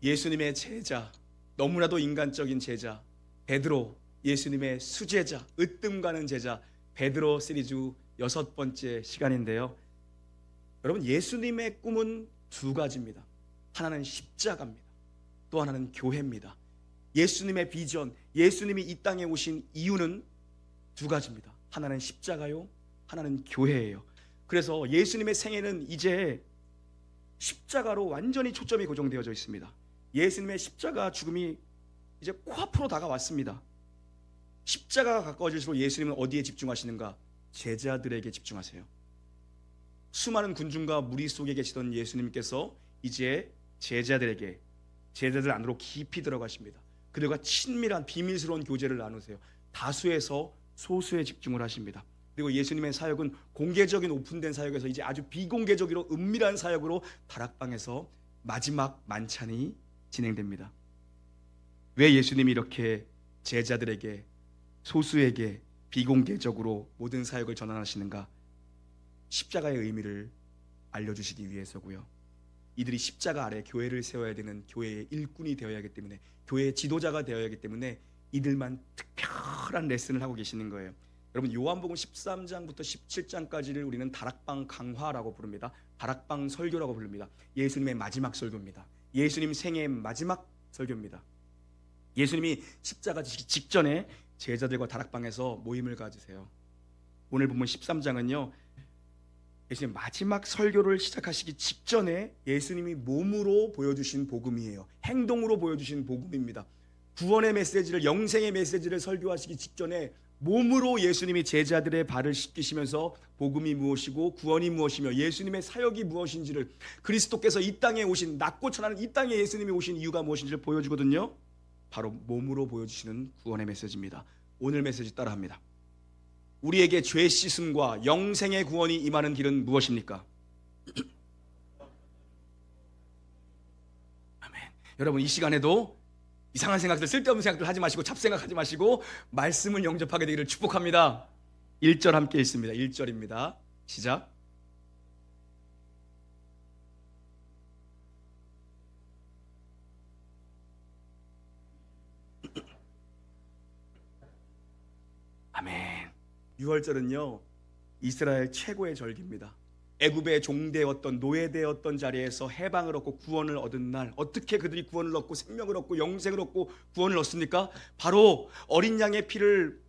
예수님의 제자, 너무나도 인간적인 제자 베드로, 예수님의 수제자, 으뜸 가는 제자 베드로 시리즈 6번째 시간인데요. 여러분, 예수님의 꿈은 두 가지입니다. 하나는 십자가입니다. 또 하나는 교회입니다. 예수님의 비전, 예수님이 이 땅에 오신 이유는 두 가지입니다. 하나는 십자가요, 하나는 교회예요. 그래서 예수님의 생애는 이제 십자가로 완전히 초점이 고정되어져 있습니다. 예수님의 십자가 죽음이 이제 코앞으로 다가왔습니다. 십자가가 가까워질수록 예수님은 어디에 집중하시는가? 제자들에게 집중하세요. 수많은 군중과 무리 속에 계시던 예수님께서 이제 제자들 안으로 깊이 들어가십니다. 그들과 친밀한 비밀스러운 교제를 나누세요. 다수에서 소수에 집중을 하십니다. 그리고 예수님의 사역은 공개적인 오픈된 사역에서 이제 아주 비공개적으로 은밀한 사역으로 다락방에서 마지막 만찬이 진행됩니다. 왜 예수님이 이렇게 제자들에게, 소수에게 비공개적으로 모든 사역을 전환하시는가? 십자가의 의미를 알려주시기 위해서고요. 이들이 십자가 아래 교회를 세워야 되는 교회의 일꾼이 되어야 하기 때문에, 교회의 지도자가 되어야 하기 때문에 이들만 특별한 레슨을 하고 계시는 거예요. 여러분, 요한복음 13장부터 17장까지를 우리는 다락방 강화라고 부릅니다. 다락방 설교라고 부릅니다. 예수님의 마지막 설교입니다. 예수님 생애의 마지막 설교입니다. 예수님이 십자가 지시기 직전에 제자들과 다락방에서 모임을 가지세요. 오늘 본문 13장은요, 예수님 마지막 설교를 시작하시기 직전에 예수님이 몸으로 보여주신 복음이에요. 행동으로 보여주신 복음입니다. 구원의 메시지를, 영생의 메시지를 설교하시기 직전에 몸으로 예수님이 제자들의 발을 씻기시면서 복음이 무엇이고 구원이 무엇이며 예수님의 사역이 무엇인지를, 그리스도께서 이 땅에 오신, 낮고 천하는 이 땅에 예수님이 오신 이유가 무엇인지를 보여주거든요. 바로 몸으로 보여주시는 구원의 메시지입니다. 오늘 메시지 따라합니다. 우리에게 죄 씻음과 영생의 구원이 임하는 길은 무엇입니까? 아멘. 여러분, 이 시간에도 이상한 생각들, 쓸데없는 생각들 하지 마시고, 잡생각하지 마시고 말씀을 영접하게 되기를 축복합니다. 1절 함께 읽습니다. 1절입니다. 시작. 아멘. 6월절은요, 이스라엘 최고의 절기입니다. 애굽의 종되었던, 노예되었던 자리에서 해방을 얻고 구원을 얻은 날, 어떻게 그들이 구원을 얻고 생명을 얻고 영생을 얻고 구원을 얻습니까? 바로 어린 양의 피를,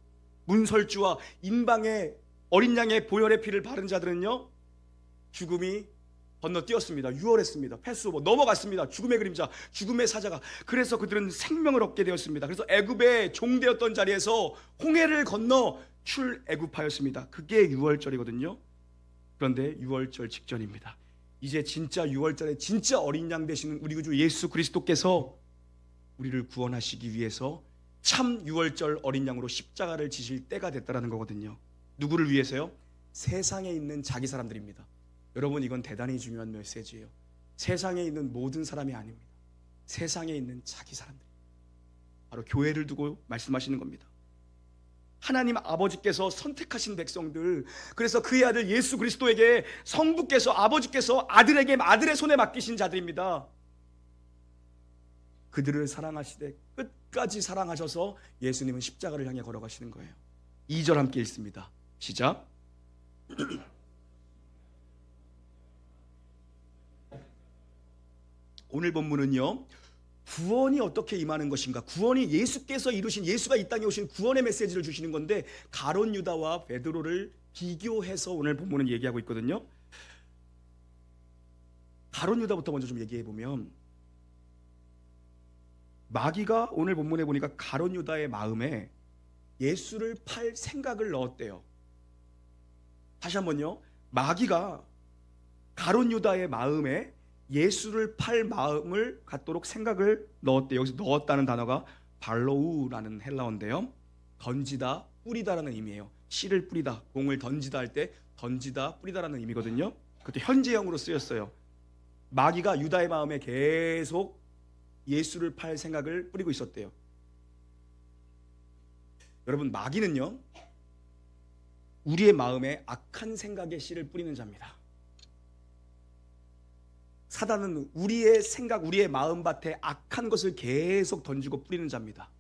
문설주와 인방의 어린 양의 보혈의 피를 바른 자들은요, 죽음이 건너뛰었습니다. 유월했습니다. 패스오버, 넘어갔습니다. 죽음의 그림자, 죽음의 사자가. 그래서 그들은 생명을 얻게 되었습니다. 그래서 애굽의 종되었던 자리에서 홍해를 건너 출애굽하였습니다. 그게 6월절이거든요. 그런데 6월절 직전입니다. 이제 진짜 6월절에 진짜 어린 양 되시는 우리 구주 예수 그리스도께서 우리를 구원하시기 위해서 참 6월절 어린 양으로 십자가를 지실 때가 됐다라는 거거든요. 누구를 위해서요? 세상에 있는 자기 사람들입니다. 여러분, 이건 대단히 중요한 메시지예요. 세상에 있는 모든 사람이 아닙니다. 세상에 있는 자기 사람들, 바로 교회를 두고 말씀하시는 겁니다. 하나님 아버지께서 선택하신 백성들, 그래서 그의 아들 예수 그리스도에게 성부께서, 아버지께서 아들에게 아들의 손에 맡기신 자들입니다. 그들을 사랑하시되 끝까지 사랑하셔서 예수님은 십자가를 향해 걸어가시는 거예요. 2절 함께 읽습니다. 시작. 오늘 본문은요, 구원이 어떻게 임하는 것인가, 구원이 예수께서 이루신, 예수가 이 땅에 오신 구원의 메시지를 주시는 건데, 가룟 유다와 베드로를 비교해서 오늘 본문은 얘기하고 있거든요. 가룟 유다부터 먼저 좀 얘기해 보면, 마귀가 오늘 본문에 보니까 가룟 유다의 마음에 예수를 팔 생각을 넣었대요. 다시 한번요, 마귀가 가룟 유다의 마음에 예수를 팔 마음을 갖도록 생각을 넣었대요. 여기서 넣었다는 단어가 발로우라는 헬라어인데요, 던지다, 뿌리다라는 의미예요. 씨를 뿌리다, 공을 던지다 할 때 던지다, 뿌리다라는 의미거든요. 그것도 현재형으로 쓰였어요. 마귀가 유다의 마음에 계속 예수를 팔 생각을 뿌리고 있었대요. 여러분, 마귀는요, 우리의 마음에 악한 생각의 씨를 뿌리는 자입니다. 사단은 우리의 생각, 우리의 마음밭에 악한 것을 계속 던지고 뿌리는 자입니다.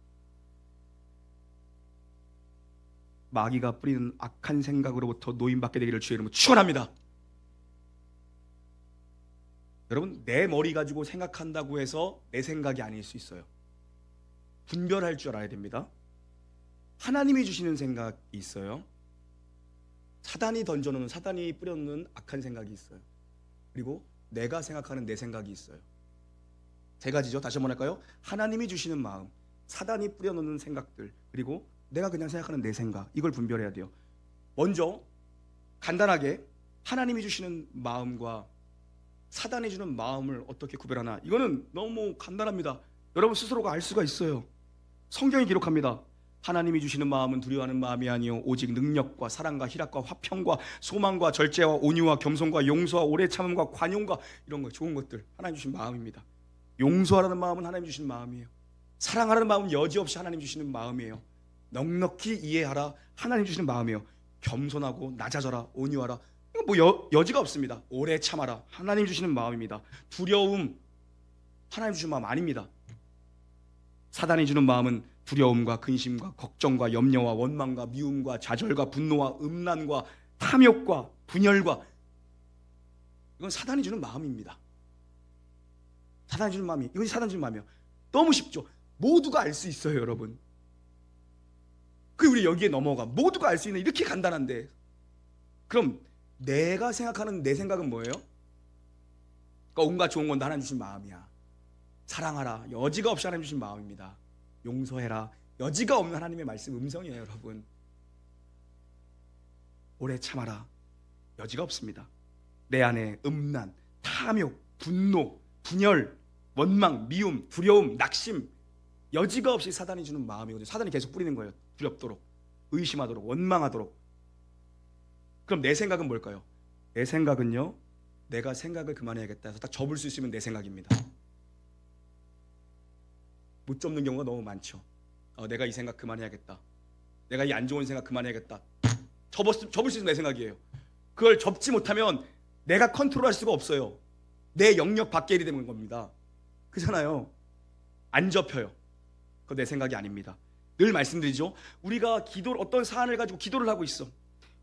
마귀가 뿌리는 악한 생각으로부터 노인받게 되기를 주의 이름으로 축원합니다. 여러분, 내 머리 가지고 생각한다고 해서 내 생각이 아닐 수 있어요. 분별할 줄 알아야 됩니다. 하나님이 주시는 생각이 있어요. 사단이 던져놓는, 사단이 뿌려놓는 악한 생각이 있어요. 그리고 내가 생각하는 내 생각이 있어요. 세 가지죠. 다시 한번 할까요? 하나님이 주시는 마음, 사단이 뿌려놓는 생각들, 그리고 내가 그냥 생각하는 내 생각, 이걸 분별해야 돼요. 먼저 간단하게 하나님이 주시는 마음과 사단이 주는 마음을 어떻게 구별하나, 이거는 너무 간단합니다. 여러분 스스로가 알 수가 있어요. 성경이 기록합니다. 하나님이 주시는 마음은 두려워하는 마음이 아니요 오직 능력과 사랑과 희락과 화평과 소망과 절제와 온유와 겸손과 용서와 오래 참음과 관용과 이런 거, 좋은 것들, 하나님 주신 마음입니다. 용서하라는 마음은 하나님 주신 마음이에요. 사랑하라는 마음은 여지없이 하나님 주시는 마음이에요. 넉넉히 이해하라, 하나님 주시는 마음이에요. 겸손하고 낮아져라, 온유하라, 이거 뭐 여지가 없습니다. 오래 참아라, 하나님 주시는 마음입니다. 두려움, 하나님 주시는 마음 아닙니다. 사단이 주는 마음은 두려움과 근심과 걱정과 염려와 원망과 미움과 좌절과 분노와 음란과 탐욕과 분열과, 이건 사단이 주는 마음입니다. 사단이 주는 마음이, 이건 사단이 주는 마음이에요. 너무 쉽죠. 모두가 알 수 있어요, 여러분. 그 우리 여기에 넘어가, 모두가 알 수 있는, 이렇게 간단한데. 그럼 내가 생각하는 내 생각은 뭐예요? 그러니까 온갖 좋은 건 다 하나님 주신 마음이야. 사랑하라, 여지가 없이 하나님 주신 마음입니다. 용서해라, 여지가 없는 하나님의 말씀 음성이에요, 여러분. 오래 참아라, 여지가 없습니다. 내 안에 음란, 탐욕, 분노, 분열, 원망, 미움, 두려움, 낙심, 여지가 없이 사단이 주는 마음이거든요. 사단이 계속 뿌리는 거예요. 두렵도록, 의심하도록, 원망하도록. 그럼 내 생각은 뭘까요? 내 생각은요, 내가 생각을 그만해야겠다 해서 딱 접을 수 있으면 내 생각입니다. 못 접는 경우가 너무 많죠. 내가 이 생각 그만해야겠다, 내가 이 안 좋은 생각 그만해야겠다, 접을 수 있는 내 생각이에요. 그걸 접지 못하면 내가 컨트롤할 수가 없어요. 내 영역 밖에 일이 되는 겁니다. 그렇잖아요. 안 접혀요. 그거 내 생각이 아닙니다. 늘 말씀드리죠. 우리가 기도를, 어떤 사안을 가지고 기도를 하고 있어.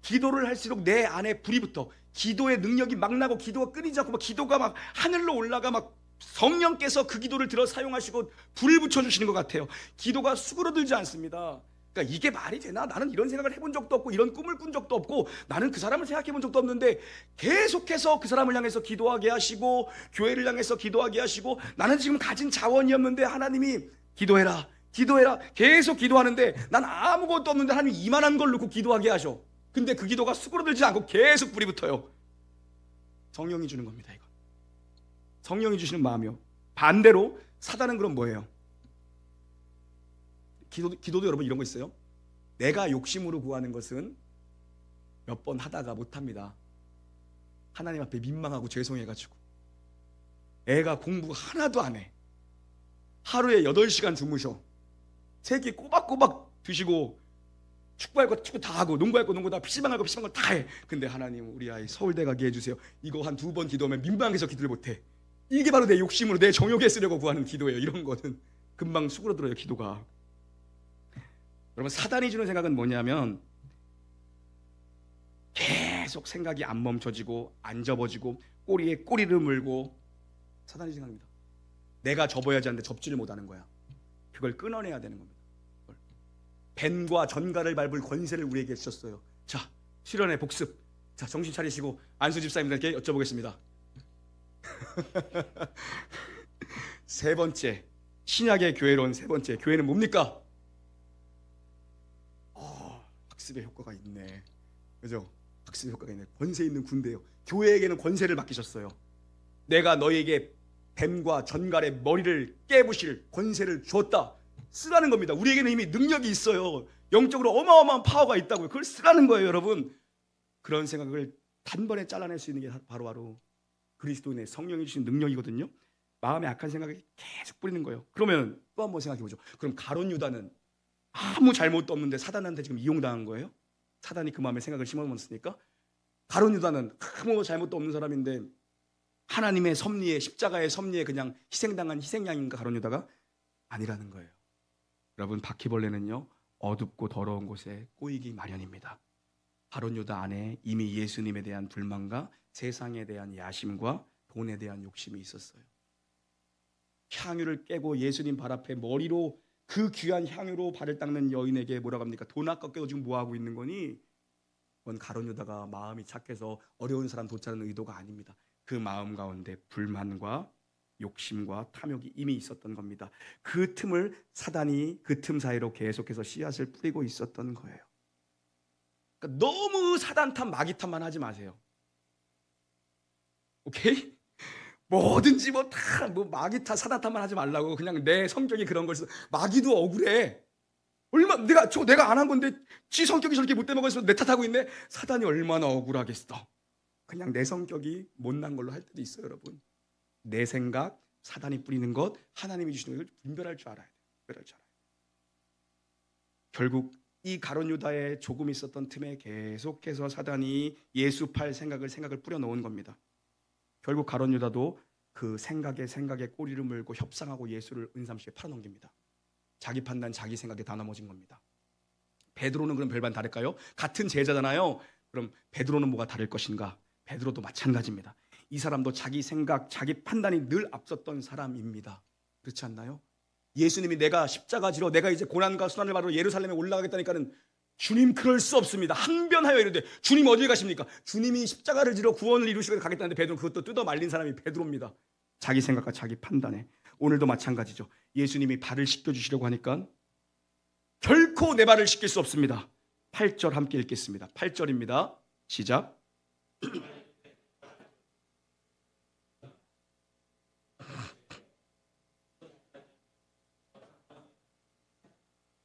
기도를 할수록 내 안에 불이 붙어. 기도의 능력이 막 나고, 기도가 끊이지 않고, 막 기도가 막 하늘로 올라가, 막 성령께서 그 기도를 들어 사용하시고 불을 붙여주시는 것 같아요. 기도가 수그러들지 않습니다. 그러니까 이게 말이 되나? 나는 이런 생각을 해본 적도 없고, 이런 꿈을 꾼 적도 없고, 나는 그 사람을 생각해 본 적도 없는데, 계속해서 그 사람을 향해서 기도하게 하시고, 교회를 향해서 기도하게 하시고, 나는 지금 가진 자원이 없는데 하나님이 기도해라, 기도해라, 계속 기도하는데, 난 아무것도 없는데 하나님이 이만한 걸 놓고 기도하게 하셔. 근데 그 기도가 수그러들지 않고 계속 불이 붙어요. 성령이 주는 겁니다. 이건 성령이 주시는 마음이요. 반대로 사단은 그럼 뭐예요? 기도도 여러분 이런 거 있어요. 내가 욕심으로 구하는 것은 몇 번 하다가 못합니다. 하나님 앞에 민망하고 죄송해가지고. 애가 공부 하나도 안 해. 하루에 8시간 주무셔. 세끼 꼬박꼬박 드시고, 축구할 거 축구 다 하고, 농구할 거 농구 다, PC방 할 거 PC방 다 해. 근데 하나님, 우리 아이 서울대 가게 해주세요. 이거 한 2번 기도하면 민망해서 기도를 못해. 이게 바로 내 욕심으로, 내 정욕에 쓰려고 구하는 기도예요. 이런 거는 금방 수그러들어요, 기도가. 여러분, 사단이 주는 생각은 뭐냐면, 계속 생각이 안 멈춰지고 안 접어지고 꼬리에 꼬리를 물고, 사단이 생각합니다. 내가 접어야지 하는데 접지를 못하는 거야. 그걸 끊어내야 되는 겁니다. 뱀과 전갈을 밟을 권세를 우리에게 주셨어요. 자, 실현의 복습. 자, 정신 차리시고 안수 집사님들께 여쭤보겠습니다. 세 번째, 신약의 교회로 온 세 번째 교회는 뭡니까? 학습의 효과가 있네. 그죠? 학습의 효과가 있네. 권세 있는 군대예요. 교회에게는 권세를 맡기셨어요. 내가 너희에게 뱀과 전갈의 머리를 깨부실 권세를 주었다. 쓰라는 겁니다. 우리에게는 이미 능력이 있어요. 영적으로 어마어마한 파워가 있다고요. 그걸 쓰라는 거예요, 여러분. 그런 생각을 단번에 잘라낼 수 있는 게 바로바로 그리스도인의 성령이 주신 능력이거든요. 마음에 악한 생각이 계속 뿌리는 거예요. 그러면 또 한 번 생각해 보죠. 그럼 가룟 유다는 아무 잘못도 없는데 사단한테 지금 이용당한 거예요? 사단이 그 마음에 생각을 심어놓았으니까. 가룟 유다는 아무 잘못도 없는 사람인데 하나님의 섭리에, 십자가의 섭리에 그냥 희생당한 희생양인가 가룟 유다가? 아니라는 거예요. 여러분, 바퀴벌레는요 어둡고 더러운 곳에 꼬이기 마련입니다. 가룟 유다 안에 이미 예수님에 대한 불만과 세상에 대한 야심과 돈에 대한 욕심이 있었어요. 향유를 깨고 예수님 발 앞에 머리로 그 귀한 향유로 발을 닦는 여인에게 뭐라고 합니까? 돈 아깝게도 지금 뭐 하고 있는 거니? 그건 가룟 유다가 마음이 착해서 어려운 사람 도착하는 의도가 아닙니다. 그 마음 가운데 불만과 욕심과 탐욕이 이미 있었던 겁니다. 그 틈을 사단이 그 틈 사이로 계속해서 씨앗을 뿌리고 있었던 거예요. 그러니까 너무 사단 탓, 마귀 탓만 하지 마세요. 오케이? 뭐든지 뭐 다 뭐 마귀 탓, 사단 탓만 하지 말라고. 그냥 내 성격이 그런 걸 써. 마귀도 억울해. 내가 안 한 건데 지 성격이 저렇게 못돼 먹어서 내 탓하고 있네. 사단이 얼마나 억울하겠어. 그냥 내 성격이 못난 걸로 할 때도 있어요, 여러분. 내 생각, 사단이 뿌리는 것, 하나님이 주시는 걸 분별할 줄 알아야 돼요. 분별할 줄 알아야 돼요. 결국 이 가룟 유다에 조금 있었던 틈에 계속해서 사단이 예수 팔 생각을 뿌려놓은 겁니다. 결국 가룟 유다도 그 생각에 꼬리를 물고 협상하고 예수를 은삼시에 팔아넘깁니다. 자기 판단, 자기 생각에 다 넘어진 겁니다. 베드로는 그럼 별반 다를까요? 같은 제자잖아요. 그럼 베드로는 뭐가 다를 것인가? 베드로도 마찬가지입니다. 이 사람도 자기 생각, 자기 판단이 늘 앞섰던 사람입니다. 그렇지 않나요? 예수님이 내가 십자가 지러 내가 이제 고난과 수난을 받으러 예루살렘에 올라가겠다니까는 주님 그럴 수 없습니다. 항변하여 이르되 주님 어딜 가십니까? 주님이 십자가를 지러 구원을 이루시고 가겠다는데 베드로는 그것도 뜯어 말린 사람이 베드로입니다. 자기 생각과 자기 판단에. 오늘도 마찬가지죠. 예수님이 발을 씻겨주시려고 하니까 결코 내 발을 씻길 수 없습니다. 8절 함께 읽겠습니다. 8절입니다. 시작.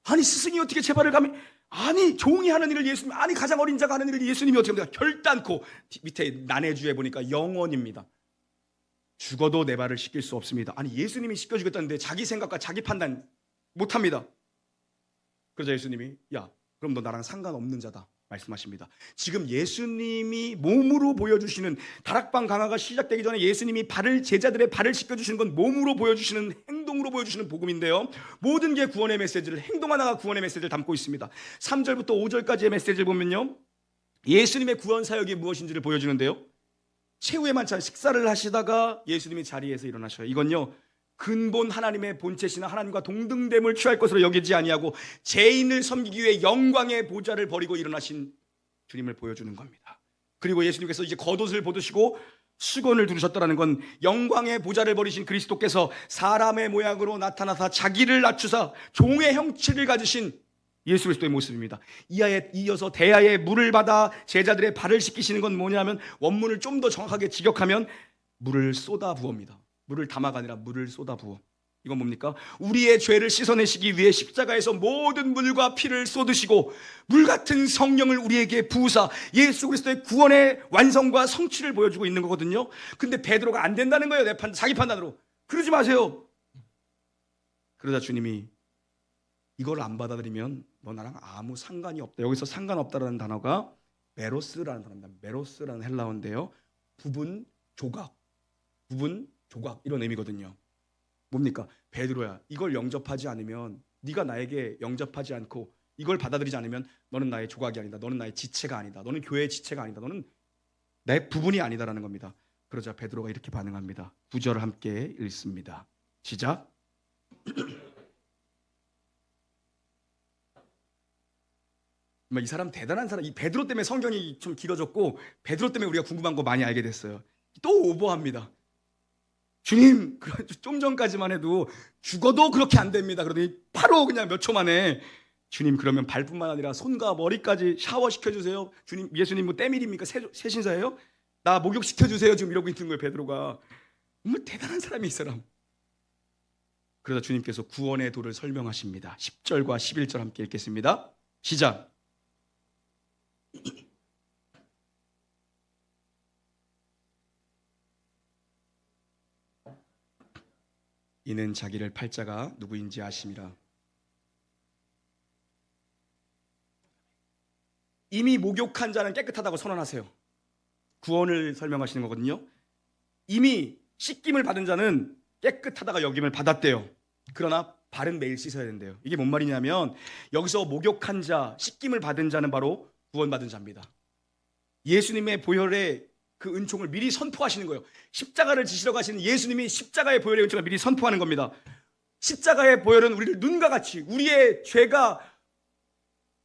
아니 스승이 어떻게 제 발을 감히, 아니 종이 하는 일을 예수님, 아니 가장 어린 자가 하는 일을 예수님이 어떻게 합니까? 결단코. 밑에 난해주에 보니까 영원입니다. 죽어도 내 발을 씻길 수 없습니다. 아니 예수님이 씻겨주겠다는데 자기 생각과 자기 판단 못합니다. 그러자 예수님이 야 그럼 너 나랑 상관없는 자다 말씀하십니다. 지금 예수님이 몸으로 보여주시는, 다락방 강화가 시작되기 전에 예수님이 제자들의 발을 씻겨주시는 건 몸으로 보여주시는, 행동으로 보여주시는 복음인데요, 모든 게 구원의 메시지를, 행동 하나가 구원의 메시지를 담고 있습니다. 3절부터 5절까지의 메시지를 보면요, 예수님의 구원 사역이 무엇인지를 보여주는데요, 최후의 만찬 식사를 하시다가 예수님이 자리에서 일어나셔요. 이건요 근본 하나님의 본체시나 하나님과 동등됨을 취할 것으로 여기지 아니하고 죄인을 섬기기 위해 영광의 보좌를 버리고 일어나신 주님을 보여주는 겁니다. 그리고 예수님께서 이제 겉옷을 벗으시고 수건을 두르셨다는 건 영광의 보좌를 버리신 그리스도께서 사람의 모양으로 나타나사 자기를 낮추사 종의 형체를 가지신 예수 그리스도의 모습입니다. 이어서 대야에 물을 받아 제자들의 발을 씻기시는 건 뭐냐면, 원문을 좀 더 정확하게 직역하면 물을 쏟아 부어입니다. 물을 담아가 아니라 물을 쏟아 부어. 이건 뭡니까? 우리의 죄를 씻어내시기 위해 십자가에서 모든 물과 피를 쏟으시고 물 같은 성령을 우리에게 부으사 예수 그리스도의 구원의 완성과 성취를 보여주고 있는 거거든요. 근데 베드로가 안 된다는 거예요. 자기 판단으로. 그러지 마세요. 그러자 주님이 이걸 안 받아들이면 너 나랑 아무 상관이 없다. 여기서 상관없다라는 단어가 메로스라는 단어입니다. 메로스라는 헬라어인데요, 부분, 조각 이런 의미거든요. 뭡니까? 베드로야, 이걸 영접하지 않으면, 네가 나에게 영접하지 않고 이걸 받아들이지 않으면 너는 나의 조각이 아니다. 너는 나의 지체가 아니다. 너는 교회의 지체가 아니다. 너는 내 부분이 아니다라는 겁니다. 그러자 베드로가 이렇게 반응합니다. 9절 함께 읽습니다. 시작. 이 사람 대단한 사람. 이 베드로 때문에 성경이 좀 길어졌고 베드로 때문에 우리가 궁금한 거 많이 알게 됐어요. 또 오버합니다. 주님, 좀 전까지만 해도 죽어도 그렇게 안 됩니다. 그러더니 바로 그냥 몇 초 만에 주님 그러면 발뿐만 아니라 손과 머리까지 샤워시켜주세요. 주님, 예수님 뭐 때밀입니까? 새신사예요? 나 목욕시켜주세요. 지금 이러고 있는 거예요, 베드로가. 정말 대단한 사람이 이 사람. 그러다 주님께서 구원의 도를 설명하십니다. 10절과 11절 함께 읽겠습니다. 시작. 이는 자기를 팔 자가 누구인지 아심이라. 이미 목욕한 자는 깨끗하다고 선언하세요. 구원을 설명하시는 거거든요. 이미 씻김을 받은 자는 깨끗하다가 여김을 받았대요. 그러나 발은 매일 씻어야 된대요. 이게 뭔 말이냐면 여기서 목욕한 자, 씻김을 받은 자는 바로 구원받은 자입니다. 예수님의 보혈의 그 은총을 미리 선포하시는 거예요. 십자가를 지시러 가시는 예수님이 십자가의 보혈의 은총을 미리 선포하는 겁니다. 십자가의 보혈은 우리를 눈과 같이 우리의 죄가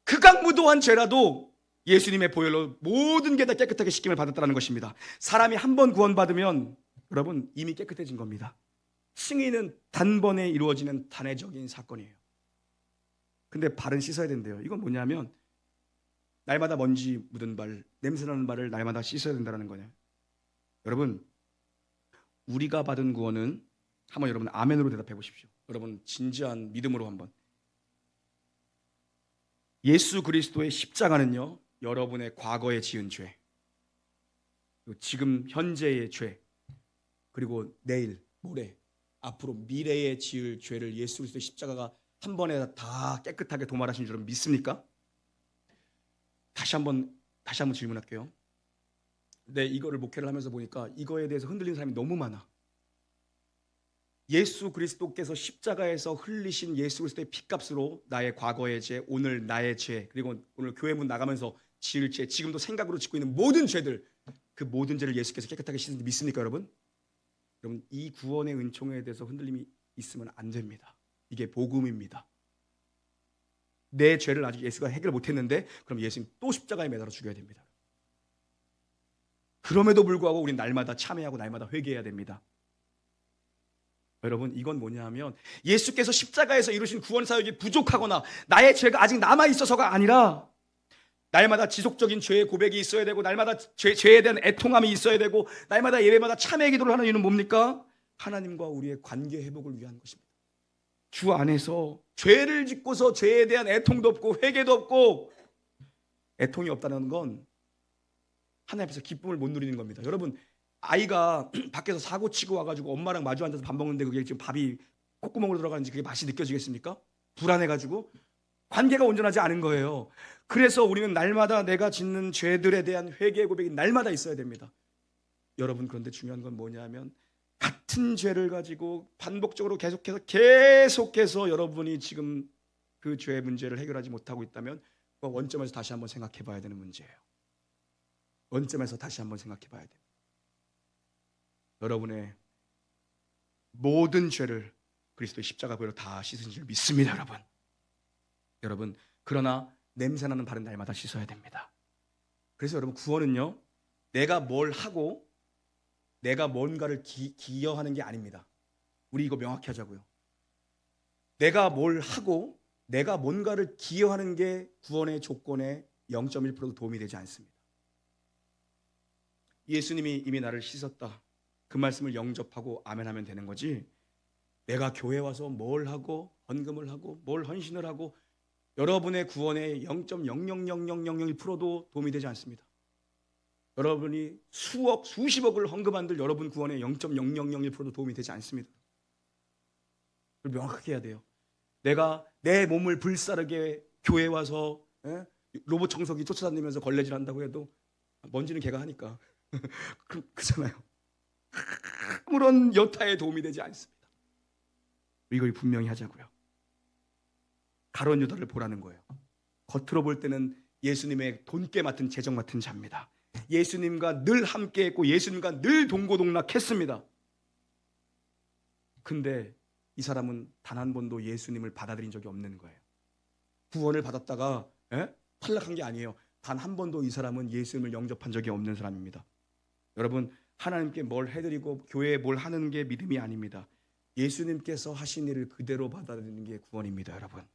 극악무도한 죄라도 예수님의 보혈로 모든 게 다 깨끗하게 씻김을 받았다는 것입니다. 사람이 한 번 구원받으면 여러분 이미 깨끗해진 겁니다. 승인은 단번에 이루어지는 단회적인 사건이에요. 근데 발은 씻어야 된대요. 이건 뭐냐면 날마다 먼지 묻은 발, 냄새나는 발을 날마다 씻어야 된다는 거예요. 여러분, 우리가 받은 구원은 한번 여러분 아멘으로 대답해 보십시오. 여러분 진지한 믿음으로 한번. 예수 그리스도의 십자가는요, 여러분의 과거에 지은 죄, 그리고 지금 현재의 죄, 그리고 내일, 모레, 앞으로 미래에 지을 죄를 예수 그리스도의 십자가가 한 번에 다 깨끗하게 도말하신 줄 믿습니까? 다시 한번 질문할게요. 근데 이거를 목회를 하면서 보니까 이거에 대해서 흔들리는 사람이 너무 많아. 예수 그리스도께서 십자가에서 흘리신 예수 그리스도의 피값으로 나의 과거의 죄, 오늘 나의 죄, 그리고 오늘 교회 문 나가면서 지을 죄, 지금도 생각으로 짓고 있는 모든 죄들, 그 모든 죄를 예수께서 깨끗하게 씻는지 믿습니까, 여러분? 여러분, 이 구원의 은총에 대해서 흔들림이 있으면 안 됩니다. 이게 복음입니다. 내 죄를 아직 예수가 해결 못했는데 그럼 예수님 또 십자가에 매달아 죽여야 됩니다. 그럼에도 불구하고 우리는 날마다 참회하고 날마다 회개해야 됩니다. 여러분, 이건 뭐냐 하면 예수께서 십자가에서 이루신 구원 사역이 부족하거나 나의 죄가 아직 남아있어서가 아니라 날마다 지속적인 죄의 고백이 있어야 되고 날마다 죄에 대한 애통함이 있어야 되고 날마다 예배마다 참회 기도를 하는 이유는 뭡니까? 하나님과 우리의 관계 회복을 위한 것입니다. 주 안에서 죄를 짓고서 죄에 대한 애통도 없고 회개도 없고, 애통이 없다는 건 하나님 앞에서 기쁨을 못 누리는 겁니다. 여러분, 아이가 밖에서 사고 치고 와가지고 엄마랑 마주 앉아서 밥 먹는데 그게 지금 밥이 콧구멍으로 들어가는지 그게 맛이 느껴지겠습니까? 불안해가지고 관계가 온전하지 않은 거예요. 그래서 우리는 날마다 내가 짓는 죄들에 대한 회개 고백이 날마다 있어야 됩니다. 여러분, 그런데 중요한 건 뭐냐면 같은 죄를 가지고 반복적으로 계속해서 여러분이 지금 그 죄의 문제를 해결하지 못하고 있다면 그 원점에서 다시 한번 생각해 봐야 되는 문제예요. 원점에서 다시 한번 생각해 봐야 돼요. 여러분의 모든 죄를 그리스도의 십자가 보혈로 다 씻은 줄 믿습니다, 여러분. 여러분, 그러나 냄새나는 발은 날마다 씻어야 됩니다. 그래서 여러분, 구원은요, 내가 뭘 하고 내가 뭔가를 기여하는 게 아닙니다. 우리 이거 명확히 하자고요. 내가 뭘 하고 내가 뭔가를 기여하는 게 구원의 조건에 0.1%도 도움이 되지 않습니다. 예수님이 이미 나를 씻었다, 그 말씀을 영접하고 아멘하면 되는 거지, 내가 교회 와서 뭘 하고 헌금을 하고 뭘 헌신을 하고 여러분의 구원에 0.0000001%도 도움이 되지 않습니다. 여러분이 수억, 수십억을 헌금한들 여러분 구원에 0.0001%도 도움이 되지 않습니다. 그걸 명확하게 해야 돼요. 내가 내 몸을 불사르게 교회 와서 로봇 청소기 쫓아다니면서 걸레질 한다고 해도 먼지는 걔가 하니까 그렇잖아요. 아무런 여타에 도움이 되지 않습니다. 이걸 분명히 하자고요. 가룟 유다를 보라는 거예요. 겉으로 볼 때는 예수님의 돈깨 맡은 재정 맡은 자입니다. 예수님과 늘 함께했고 예수님과 늘 동고동락했습니다. 근데 이 사람은 단 한 번도 예수님을 받아들인 적이 없는 거예요. 구원을 받았다가 탈락한 게 아니에요. 단 한 번도 이 사람은 예수님을 영접한 적이 없는 사람입니다. 여러분, 하나님께 뭘 해드리고 교회에 뭘 하는 게 믿음이 아닙니다. 예수님께서 하신 일을 그대로 받아들이는 게 구원입니다. 여러분,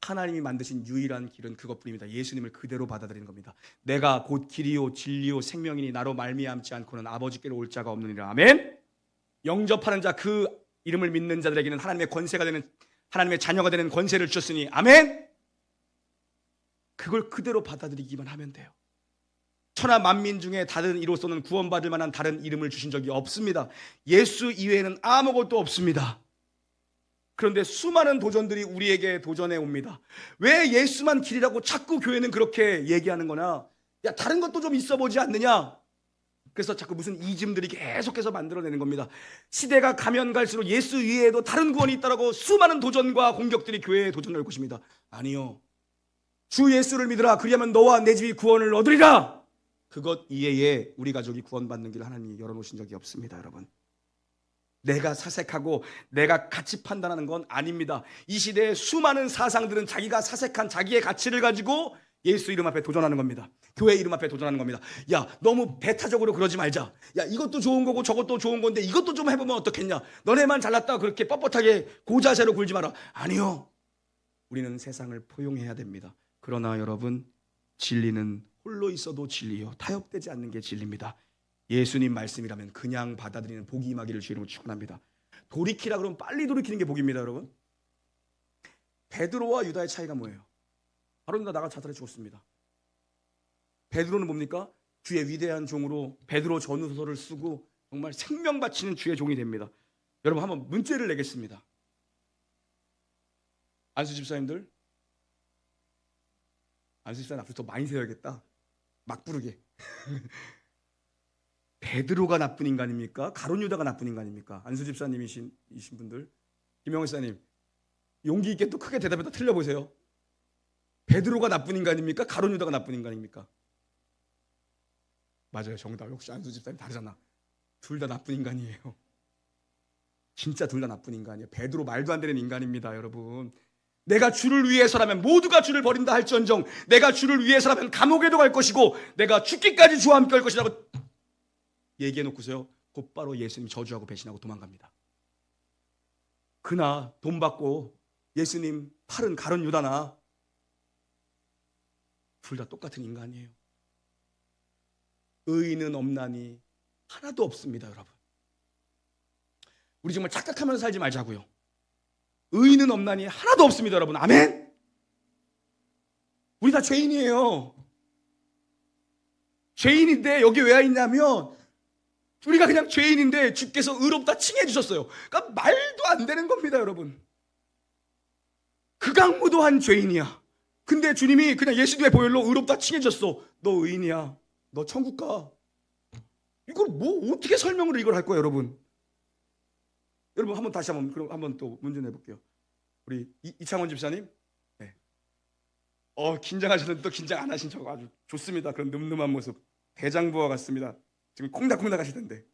하나님이 만드신 유일한 길은 그것뿐입니다. 예수님을 그대로 받아들이는 겁니다. 내가 곧 길이요 진리요 생명이니 나로 말미암지 않고는 아버지께로 올 자가 없느니라. 아멘. 영접하는 자, 그 이름을 믿는 자들에게는 하나님의 권세가 되는, 하나님의 자녀가 되는 권세를 주셨으니 아멘. 그걸 그대로 받아들이기만 하면 돼요. 천하 만민 중에 다른 이로서는 구원받을 만한 다른 이름을 주신 적이 없습니다. 예수 이외에는 아무것도 없습니다. 그런데 수많은 도전들이 우리에게 도전해 옵니다. 왜 예수만 길이라고 자꾸 교회는 그렇게 얘기하는 거냐? 야, 다른 것도 좀 있어 보지 않느냐? 그래서 자꾸 무슨 이즘들이 계속해서 만들어내는 겁니다. 시대가 가면 갈수록 예수 위에도 다른 구원이 있다라고 수많은 도전과 공격들이 교회에 도전할 것입니다. 아니요. 주 예수를 믿으라. 그리하면 너와 내 집이 구원을 얻으리라. 그것 이외에 우리 가족이 구원받는 길을 하나님이 열어놓으신 적이 없습니다, 여러분. 내가 사색하고 내가 가치 판단하는 건 아닙니다. 이 시대의 수많은 사상들은 자기가 사색한 자기의 가치를 가지고 예수 이름 앞에 도전하는 겁니다. 교회 이름 앞에 도전하는 겁니다. 야, 너무 배타적으로 그러지 말자. 야, 이것도 좋은 거고 저것도 좋은 건데 이것도 좀 해보면 어떻겠냐. 너네만 잘났다 그렇게 뻣뻣하게 고자세로 굴지 마라. 아니요. 우리는 세상을 포용해야 됩니다. 그러나 여러분, 진리는 홀로 있어도 진리요, 타협되지 않는 게 진리입니다. 예수님 말씀이라면 그냥 받아들이는 복이 임하기를 주의 이름으로 축원합니다. 돌이키라 그러면 빨리 돌이키는 게 복입니다, 여러분. 베드로와 유다의 차이가 뭐예요? 바로 유다 나가 자살해 죽었습니다. 베드로는 뭡니까? 주의 위대한 종으로 베드로 전후서를 쓰고 정말 생명 바치는 주의 종이 됩니다. 여러분, 한번 문제를 내겠습니다. 안수 집사님들, 안수 집사님 앞으로 더 많이 세워야겠다. 막 부르게. 베드로가 나쁜 인간입니까? 가룟 유다가 나쁜 인간입니까? 안수 집사님이신 분들, 김영호 집사님, 용기 있게 또 크게 대답해서 틀려보세요. 베드로가 나쁜 인간입니까? 가룟 유다가 나쁜 인간입니까? 맞아요, 정답. 역시 안수 집사님 다르잖아. 둘 다 나쁜 인간이에요. 진짜 둘 다 나쁜 인간이에요. 베드로 말도 안 되는 인간입니다, 여러분. 내가 주를 위해서라면 모두가 주를 버린다 할지언정 내가 주를 위해서라면 감옥에도 갈 것이고 내가 죽기까지 주와 함께 할 것이라고 얘기해놓고서요, 곧바로 예수님 저주하고 배신하고 도망갑니다. 그나 돈 받고 예수님 팔은 가룟 유다나 둘 다 똑같은 인간이에요. 의인은 없나니 하나도 없습니다, 여러분. 우리 정말 착각하면서 살지 말자고요. 의인은 없나니 하나도 없습니다, 여러분. 아멘? 우리 다 죄인이에요. 죄인인데 여기 왜 와 있냐면 우리가 그냥 죄인인데 주께서 의롭다 칭해 주셨어요. 그러니까 말도 안 되는 겁니다, 여러분. 극악무도한 죄인이야. 근데 주님이 그냥 예수님의 보혈로 의롭다 칭해 주셨어. 너 의인이야. 너 천국 가. 이걸 뭐 어떻게 설명으로 이걸 할 거예요, 여러분? 여러분, 한번 다시 한번 또 문제 내볼게요. 우리 이창원 집사님, 네. 긴장하셨는데 또 긴장 안 하신 척 아주 좋습니다. 그런 늠름한 모습, 대장부와 같습니다. 지금 콩닥콩닥 하시던데.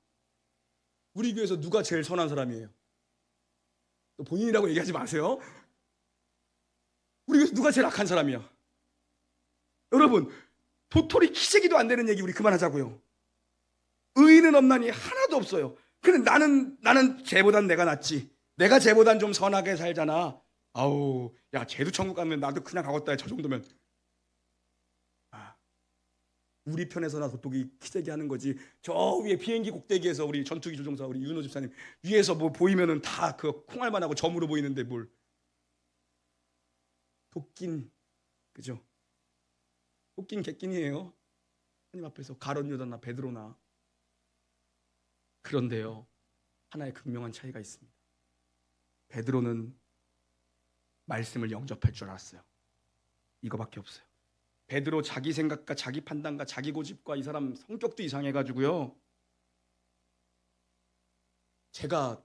우리 교회에서 누가 제일 선한 사람이에요? 또 본인이라고 얘기하지 마세요. 우리 교회에서 누가 제일 악한 사람이야? 여러분, 도토리 키재기도 안 되는 얘기 우리 그만하자고요. 의인은 없나니 하나도 없어요. 근데 나는 쟤보단 내가 낫지. 내가 쟤보단 좀 선하게 살잖아. 아우, 야, 쟤도 천국 가면 나도 그냥 가겠다. 저 정도면. 우리 편에서나 도토리 키재기 하는 거지. 저 위에 비행기 꼭대기에서 우리 전투기 조종사 우리 윤호 집사님 위에서 뭐 보이면은 다 그 콩알만 하고 점으로 보이는데 뭘. 도끼는, 그죠? 도끼는 객긴이에요. 하나님 앞에서 가룟 유다나 베드로나. 그런데요, 하나의 극명한 차이가 있습니다. 베드로는 말씀을 영접할 줄 알았어요. 이거밖에 없어요. 베드로 자기 생각과 자기 판단과 자기 고집과 이 사람 성격도 이상해가지고요. 제가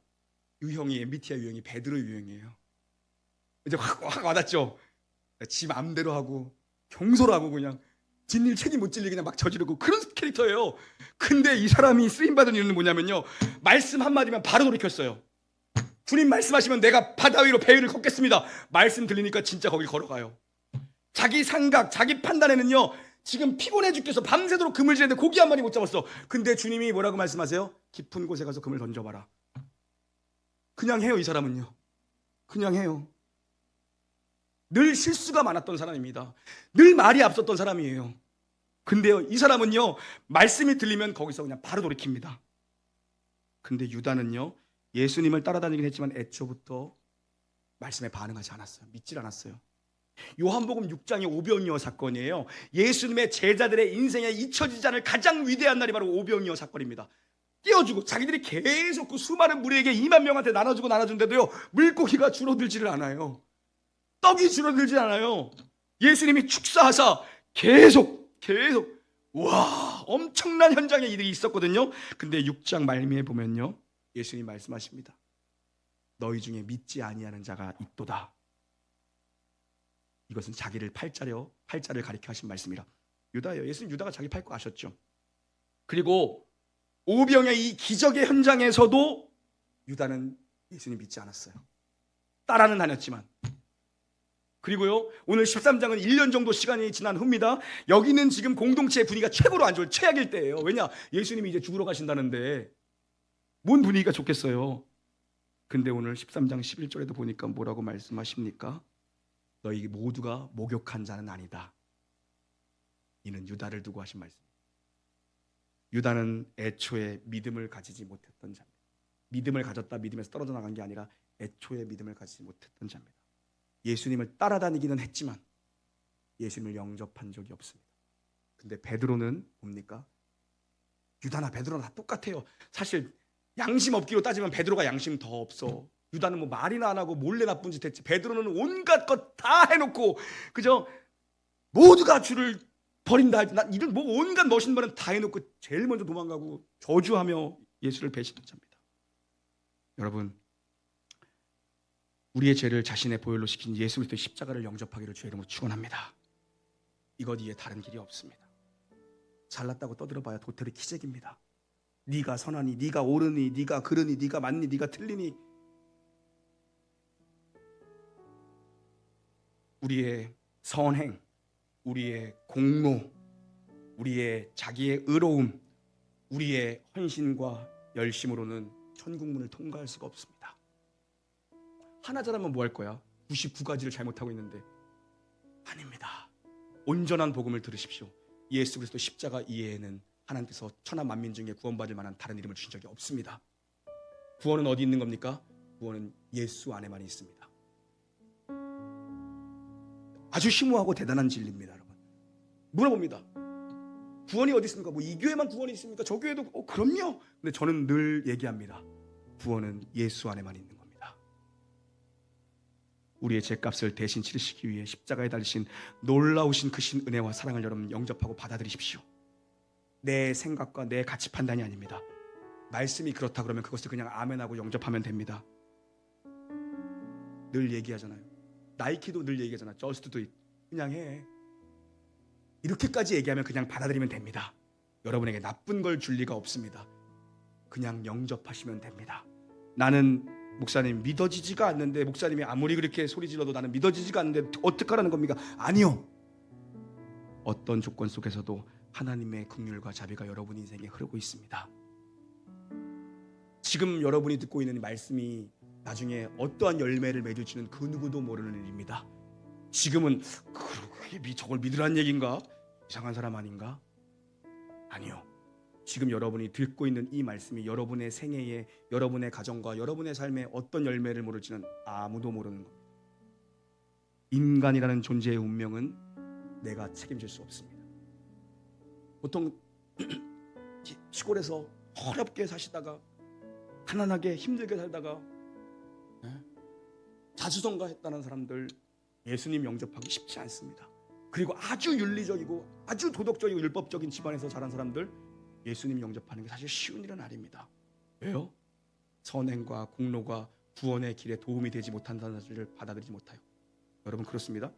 유형이 MBTI 유형이 베드로 유형이에요. 이제 확 와닿죠. 지 마음대로 하고 경솔하고 그냥 진일 책임 못 질리 그냥 막 저지르고 그런 캐릭터예요. 근데 이 사람이 쓰임받은 이유는 뭐냐면요, 말씀 한마디면 바로 돌이켰어요. 주님 말씀하시면 내가 바다 위로 배 위를 걷겠습니다. 말씀 들리니까 진짜 거길 걸어가요. 자기 생각, 자기 판단에는요, 지금 피곤해 죽겠어. 밤새도록 금을 지는데 고기 한 마리 못 잡았어. 근데 주님이 뭐라고 말씀하세요? 깊은 곳에 가서 금을 던져봐라. 그냥 해요. 이 사람은요, 그냥 해요. 늘 실수가 많았던 사람입니다. 늘 말이 앞섰던 사람이에요. 근데요, 이 사람은요, 말씀이 들리면 거기서 그냥 바로 돌이킵니다. 근데 유다는요, 예수님을 따라다니긴 했지만 애초부터 말씀에 반응하지 않았어요. 믿질 않았어요. 요한복음 6장의 오병이어 사건이에요. 예수님의 제자들의 인생에 잊혀지지 않을 가장 위대한 날이 바로 오병이어 사건입니다. 띄워주고 자기들이 계속 그 수많은 무리에게 2만 명한테 나눠주는데도요, 물고기가 줄어들지를 않아요. 떡이 줄어들지 않아요. 예수님이 축사하사 계속 와, 엄청난 현장에 일이 있었거든요. 근데 6장 말미에 보면요, 예수님이 말씀하십니다. 너희 중에 믿지 아니하는 자가 있도다. 이것은 자기를 팔자를 가리켜 하신 말씀이라. 유다예요. 예수님 유다가 자기 팔 거 아셨죠. 그리고 오병의 이 기적의 현장에서도 유다는 예수님 믿지 않았어요. 따라는 다녔지만. 그리고요, 오늘 13장은 1년 정도 시간이 지난 후입니다. 여기는 지금 공동체의 분위기가 최고로 안 좋을 최악일 때예요. 왜냐? 예수님이 이제 죽으러 가신다는데 뭔 분위기가 좋겠어요. 근데 오늘 13장 11절에도 보니까 뭐라고 말씀하십니까? 너희 모두가 목욕한 자는 아니다. 이는 유다를 두고 하신 말씀. 유다는 애초에 믿음을 가지지 못했던 자입니다. 믿음을 가졌다 믿음에서 떨어져 나간 게 아니라 애초에 믿음을 가지지 못했던 자입니다. 예수님을 따라다니기는 했지만 예수님을 영접한 적이 없습니다. 근데 베드로는 뭡니까? 유다나 베드로나 다 똑같아요. 사실 양심 없기로 따지면 베드로가 양심 더 없어. 유다는 뭐 말이나 안 하고 몰래 나쁜 짓 했지. 베드로는 온갖 것 다 해놓고 그저 모두가 주를 버린다. 이런 뭐 온갖 멋있는 말은 다 해놓고 제일 먼저 도망가고 저주하며 예수를 배신한 자입니다. 여러분, 우리의 죄를 자신의 보혈로 시킨 예수 그리스도의 십자가를 영접하기를 주의 이름으로 축원합니다. 이것 이외에 다른 길이 없습니다. 잘났다고 떠들어봐야 도토리 키재기입니다. 네가 선하니, 네가 옳으니, 네가 그르니, 네가 맞니, 네가 틀리니. 우리의 선행, 우리의 공로, 우리의 자기의 의로움, 우리의 헌신과 열심으로는 천국문을 통과할 수가 없습니다. 하나 잘하면 뭐 할 거야? 99가지를 잘못하고 있는데. 아닙니다. 온전한 복음을 들으십시오. 예수 그리스도 십자가 이외에는 하나님께서 천하 만민 중에 구원받을 만한 다른 이름을 주신 적이 없습니다. 구원은 어디 있는 겁니까? 구원은 예수 안에만 있습니다. 아주 심오하고 대단한 진리입니다. 여러분, 물어봅니다. 구원이 어디 있습니까? 뭐 이 교회만 구원이 있습니까? 저 교회도 그럼요. 근데 저는 늘 얘기합니다. 구원은 예수 안에만 있는 겁니다. 우리의 죄값을 대신 치르시기 위해 십자가에 달리신 놀라우신 그 신 은혜와 사랑을 여러분 영접하고 받아들이십시오. 내 생각과 내 가치 판단이 아닙니다. 말씀이 그렇다 그러면 그것을 그냥 아멘하고 영접하면 됩니다. 늘 얘기하잖아요. 나이키도 늘 얘기하잖아. Just do it. 그냥 해. 이렇게까지 얘기하면 그냥 받아들이면 됩니다. 여러분에게 나쁜 걸 줄 리가 없습니다. 그냥 영접하시면 됩니다. 나는 목사님 믿어지지가 않는데, 목사님이 아무리 그렇게 소리 질러도 나는 믿어지지가 않는데 어떡하라는 겁니까? 아니요. 어떤 조건 속에서도 하나님의 긍휼과 자비가 여러분 인생에 흐르고 있습니다. 지금 여러분이 듣고 있는 말씀이 나중에 어떠한 열매를 맺을지는 그 누구도 모르는 일입니다. 지금은 그게 저걸 믿으라는 얘기인가? 이상한 사람 아닌가? 아니요. 지금 여러분이 듣고 있는 이 말씀이 여러분의 생애에, 여러분의 가정과 여러분의 삶에 어떤 열매를 모를지는 아무도 모르는 겁니다. 인간이라는 존재의 운명은 내가 책임질 수 없습니다. 보통 시골에서 어렵게 사시다가 가난하게 힘들게 살다가 자수성가했다는 사람들 예수님 영접하기 쉽지 않습니다. 그리고 아주 윤리적이고 아주 도덕적이고 율법적인 집안에서 자란 사람들 예수님 영접하는 게 사실 쉬운 일은 아닙니다. 왜요? 선행과 공로가 구원의 길에 도움이 되지 못한다는 사실을 받아들이지 못해요. 여러분 그렇습니다.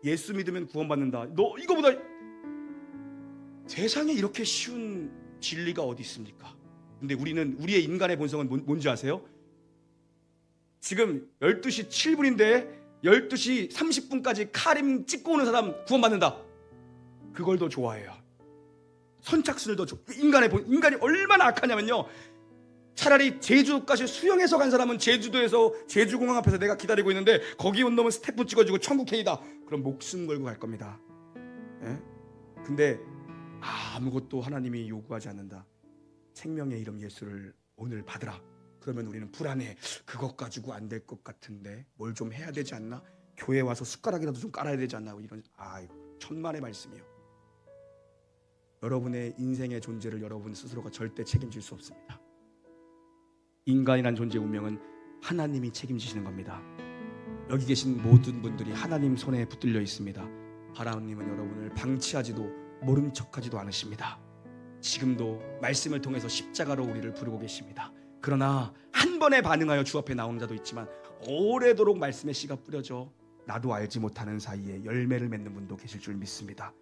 예수 믿으면 구원받는다. 너 이거보다 세상에 이렇게 쉬운 진리가 어디 있습니까? 근데 우리의 인간의 본성은 뭔지 아세요? 지금 12시 7분인데 12시 30분까지 카림 찍고 오는 사람 구원받는다. 그걸 더 좋아해요. 선착순을 더 인간이 얼마나 악하냐면요. 차라리 제주도까지 수영해서 간 사람은 제주도에서 제주공항 앞에서 내가 기다리고 있는데 거기 온 놈은 스태프 찍어주고 천국 K다. 그럼 목숨 걸고 갈 겁니다. 예? 근데 아무것도 하나님이 요구하지 않는다. 생명의 이름 예수를 오늘 받으라. 그러면 우리는 불안해. 그것 가지고 안 될 것 같은데 뭘 좀 해야 되지 않나? 교회 와서 숟가락이라도 좀 깔아야 되지 않나? 이런 천만의 말씀이요. 여러분의 인생의 존재를 여러분 스스로가 절대 책임질 수 없습니다. 인간이란 존재의 운명은 하나님이 책임지시는 겁니다. 여기 계신 모든 분들이 하나님 손에 붙들려 있습니다. 하나님은 여러분을 방치하지도 모른 척하지도 않으십니다. 지금도 말씀을 통해서 십자가로 우리를 부르고 계십니다. 그러나 한 번에 반응하여 주 앞에 나오는 자도 있지만 오래도록 말씀의 씨가 뿌려져 나도 알지 못하는 사이에 열매를 맺는 분도 계실 줄 믿습니다.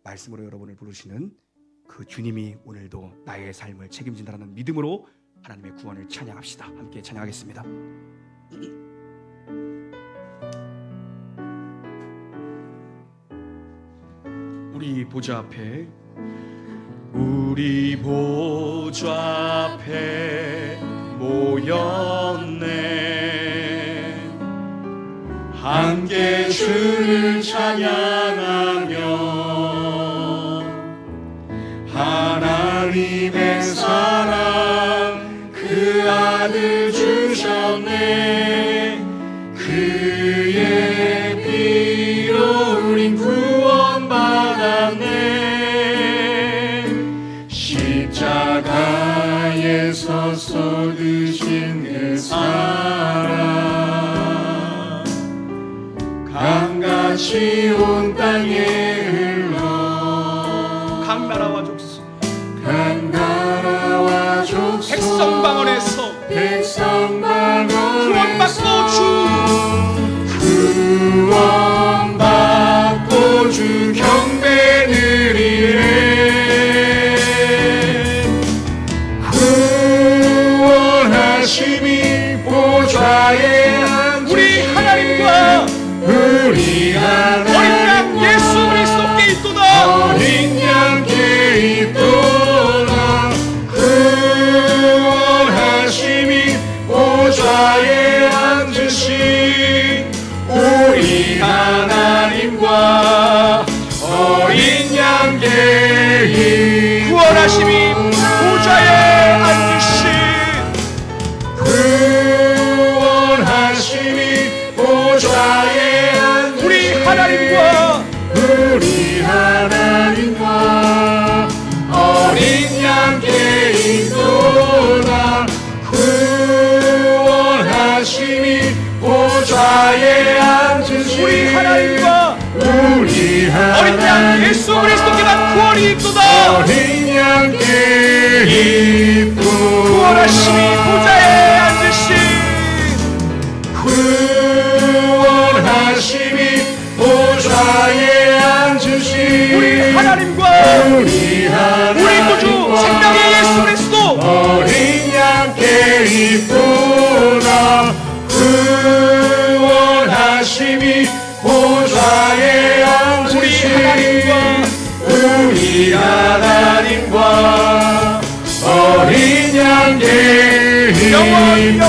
말씀으로 여러분을 부르시는 그 주님이 오늘도 나의 삶을 책임진다는 믿음으로 하나님의 구원을 찬양합시다. 함께 찬양하겠습니다. 우리 보좌 앞에, 우리 보좌 앞에 모였네. 함께 주를 찬양하며 하나님의 사랑 그 아들 주셨네. 그의 피로 우린 구원받았네. 십자가에서 쏟으신 그 사랑 강같이 온 땅에 흘러 각 나라와 족속, 각 나라와 족속 백성방언에서 구원받고 주 경배 드리네. 구원하심이 보좌에 앉으신 우리 하나님과 우리 하나님 어린 양 예수 그리스도께 있도다. 어린 양께 있도다. 구원하심이 보좌에 앉으신 우리 하나님과 어린 양께 구원하심이 보좌에 앉으신 구원하심이 보좌에 앉으신 우리 하나님과 어린 양께 있도다. 구원하심이 보좌에 앉으신 우리 하나님과 어린 양 예수 그리스도께만 구원이 있도다. 어린 양께 있도다. 구원하심이 보좌에 앉으신 구원하심이 보좌에 앉으신 우리 하나님과 우리 구주 생명의 예수 그리스도 어린 양께 있도다. 구원하심이 보좌에 앉으신 우리 하나님과 어린 양께 영원히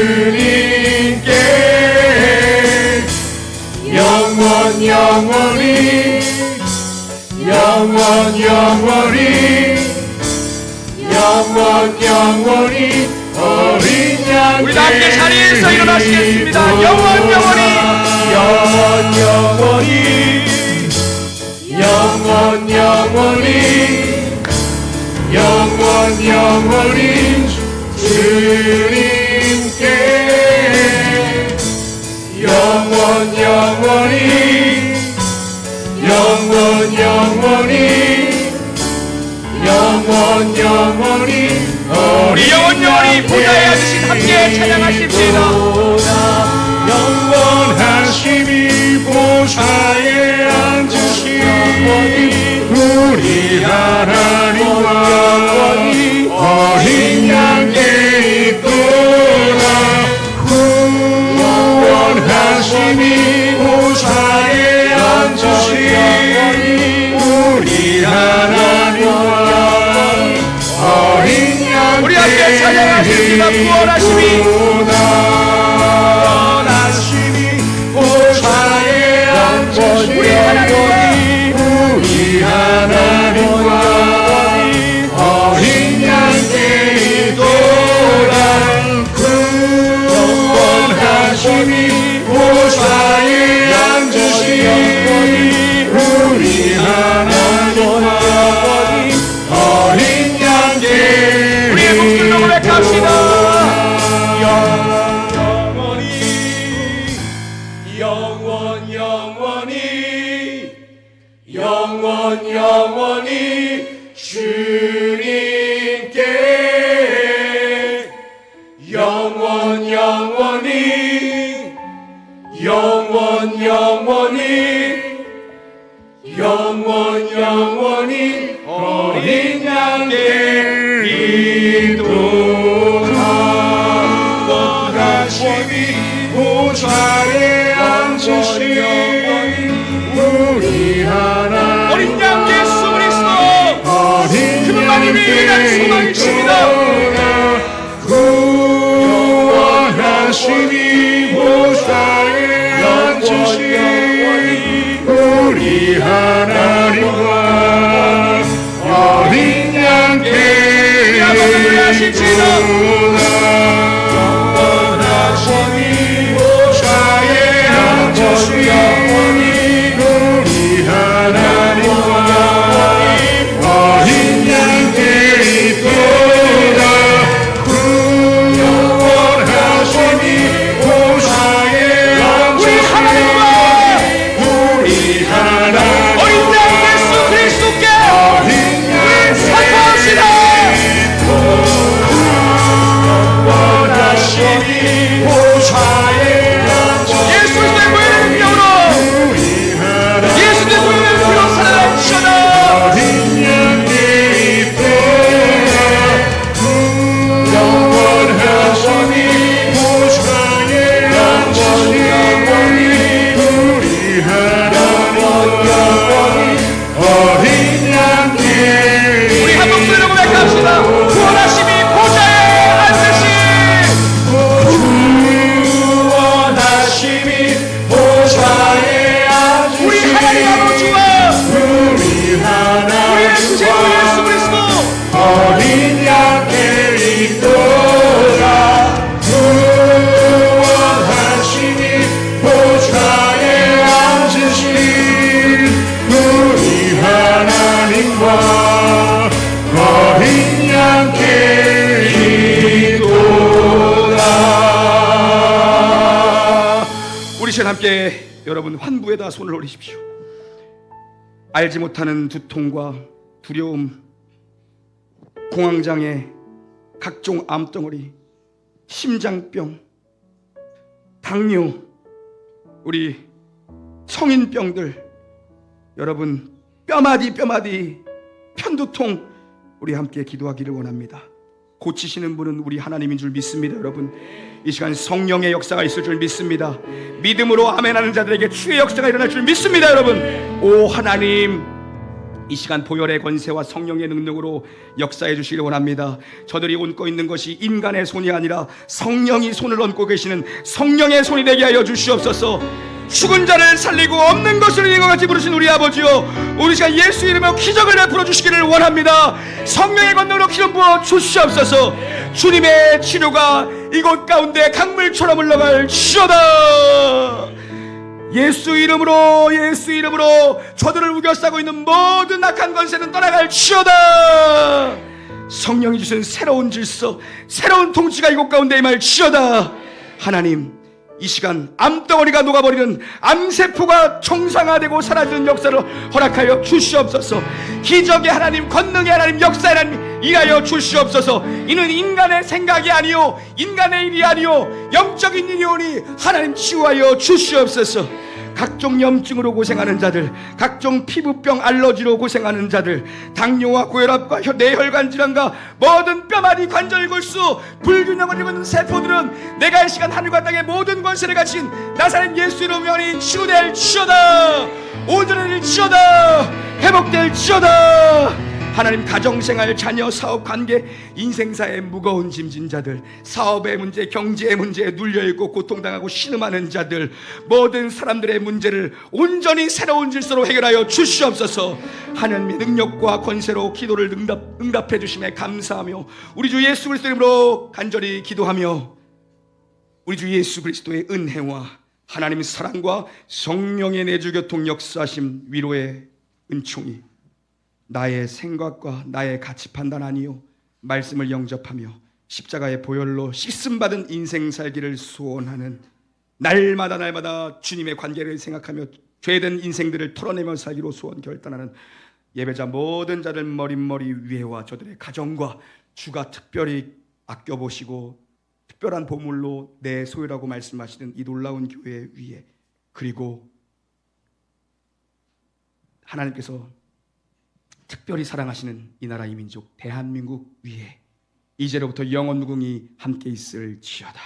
주님께 영원히 어린 양 우리 함께 자리에서 일어나시겠습니다. 영원히 주님께 우리 영원히 보좌에 앉으신 함께 찬양하십시다. 영원하심이 보좌에 앉으신 우리 하나님과 어린 양께 있도다. 구원하심이 보좌에 앉으신 우리 하나님과 어린 양 우리 함께 찬양하십니다. 구원하심이 보좌에 앉으신 우리 하나님과 어린 양께 있도다. 구원하심이 보좌에 앉으신 우리 하나님과 어린 양께 우리의 목소리로 고백합시다. 영원히 주님께 영원히 어린 양께 기도하 원하심이 보좌에 앉으신 우리 하나님 어린 양 예수 그리스도 그분만이 유일한 소망이십니다. 구원하심이 보좌에 앉으신 우리 하나님과 어린 양께 기도하 영원하심이 보좌에 앉으신 우리 하나님과 어린 양께 기도하 구원하심이 보좌에 앉으신 우리 하나님 어린 양 예수 그리스도께 사랑합시다. 원하심이 보좌에 예수 그리스도의 보혈의 능력으로 예수 그리스도의 보혈의 피로 살아나시다. 어린 양께 기도하 영원하심이 보좌에 앉으신 우리 하나님 어린 양께 우리 한 목소리로 고백합시다. 구원하심이 보좌에 앉으신 구원하심이 보좌에 앉으신 우리 하나님 아버지와 우리 우리의 구세주 예수 하나님과 그리스도 어린 양께 기도하 구원하심이 보좌에 앉으신 우리 하나님과 어린 양께 기도하 우리 시간 함께 여러분 환부에다 손을 올리십시오. 알지 못하는 두통과 두려움, 공황장애, 각종 암덩어리, 심장병, 당뇨, 우리 성인병들, 여러분 뼈마디 편두통, 우리 함께 기도하기를 원합니다. 고치시는 분은 우리 하나님인 줄 믿습니다. 여러분 이 시간 성령의 역사가 있을 줄 믿습니다. 믿음으로 아멘하는 자들에게 주의 역사가 일어날 줄 믿습니다. 여러분 오 하나님, 이 시간 보혈의 권세와 성령의 능력으로 역사해 주시길 원합니다. 저들이 얹고 있는 것이 인간의 손이 아니라 성령이 손을 얹고 계시는 성령의 손이 되게 하여 주시옵소서. 죽은 자를 살리고 없는 것을 이긴 것 같이 부르신 우리 아버지요, 우리 시간 예수 이름으로 기적을 베풀어 주시기를 원합니다. 성령의 권능으로 기름 부어 주시옵소서. 주님의 치료가 이곳 가운데 강물처럼 흘러갈 지어다. 예수 이름으로 저들을 우겨싸고 있는 모든 악한 권세는 떠나갈 지어다. 성령이 주신 새로운 질서, 새로운 통치가 이곳 가운데 임할 지어다. 하나님, 이 시간 암덩어리가 녹아버리는 암세포가 정상화되고 사라지는 역사를 허락하여 주시옵소서. 기적의 하나님, 권능의 하나님, 역사의 하나님 일하여 주시옵소서. 이는 인간의 생각이 아니요 인간의 일이 아니요 영적인 일이오니 하나님 치유하여 주시옵소서. 각종 염증으로 고생하는 자들, 각종 피부병 알러지로 고생하는 자들, 당뇨와 고혈압과 뇌혈관 질환과 모든 뼈마디 관절 골수 불균형을 이루는 세포들은 내가 이 시간 하늘과 땅의 모든 권세를 가진 나사렛 예수 이름으로 치유될 지어다. 온전해질 지어다. 회복될 지어다. 하나님, 가정생활, 자녀, 사업, 관계, 인생사의 무거운 짐진 자들, 사업의 문제, 경제의 문제에 눌려있고 고통당하고 신음하는 자들, 모든 사람들의 문제를 온전히 새로운 질서로 해결하여 주시옵소서. 하나님의 능력과 권세로 기도를 응답해 주심에 감사하며 우리 주 예수 그리스도의 이름으로 간절히 기도하며 우리 주 예수 그리스도의 은혜와 하나님의 사랑과 성령의 내주교통 역사하심 위로의 은총이 나의 생각과 나의 가치 판단 아니요 말씀을 영접하며 십자가의 보혈로 씻음받은 인생 살기를 소원하는 날마다 주님의 관계를 생각하며 죄된 인생들을 털어내며 살기로 소원 결단하는 예배자 모든 자들 머릿머리 위에와 저들의 가정과 주가 특별히 아껴보시고 특별한 보물로 내 소유라고 말씀하시는 이 놀라운 교회 위에, 그리고 하나님께서 특별히 사랑하시는 이 나라 이 민족 대한민국 위에 이제로부터 영원 무궁히 함께 있을지어다.